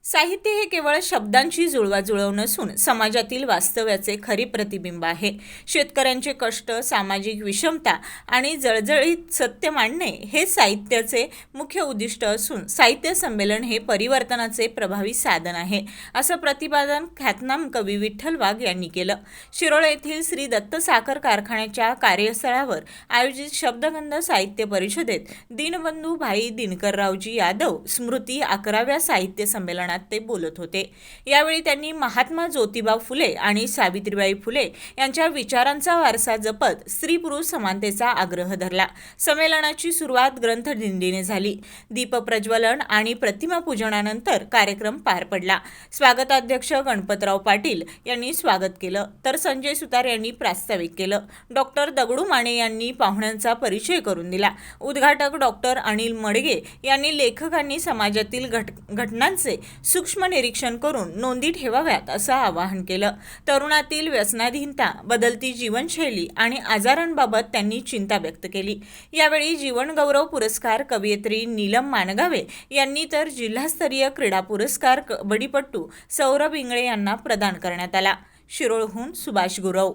साहित्य हे केवळ शब्दांची जुळवाजुळव नसून समाजातील वास्तव्याचे खरी प्रतिबिंब आहे. शेतकऱ्यांचे कष्ट, सामाजिक विषमता आणि जळजळीत सत्य मांडणे हे साहित्याचे मुख्य उद्दिष्ट असून साहित्य संमेलन हे परिवर्तनाचे प्रभावी साधन आहे, असं प्रतिपादन ख्यातनाम कवी विठ्ठल वाघ यांनी केलं. शिरोळ येथील श्री दत्त साखर कारखान्याच्या कार्यस्थळावर आयोजित शब्दगंध साहित्य परिषदेत दीनबंधू भाई दिनकररावजी यादव स्मृती 11व्या साहित्य संमेलनात ते बोलत होते. यावेळी त्यांनी महात्मा ज्योतिबा फुले आणि सावित्रीबाई फुले यांच्या विचारांचा वारसा जपत स्त्री-पुरुष समानतेचा आग्रह धरला. संमेलनाची सुरुवात ग्रंथदिंडीने झाली. दीपप्रज्वलन आणि प्रतिमा पूजनानंतर कार्यक्रम पार पडला. स्वागताध्यक्ष गणपतराव पाटील यांनी स्वागत केलं, तर संजय सुतार यांनी प्रास्ताविक केलं. डॉक्टर दगडू माने यांनी पाहुण्यांचा परिचय करून दिला. उद्घाटक डॉक्टर अनिल मडगे यांनी लेखकांनी समाजातील घटनांचे सूक्ष्म निरीक्षण करून नोंदी ठेवाव्यात असं आवाहन केलं. तरुणातील व्यसनाधीनता, बदलती जीवनशैली आणि आजारांबाबत त्यांनी चिंता व्यक्त केली. यावेळी जीवनगौरव पुरस्कार कवयित्री नीलम मानगावे यांनी तर जिल्हास्तरीय क्रीडा पुरस्कार कबड्डीपटू सौरभ इंगळे यांना प्रदान करण्यात आला. शिरोळहून सुभाष गुरव.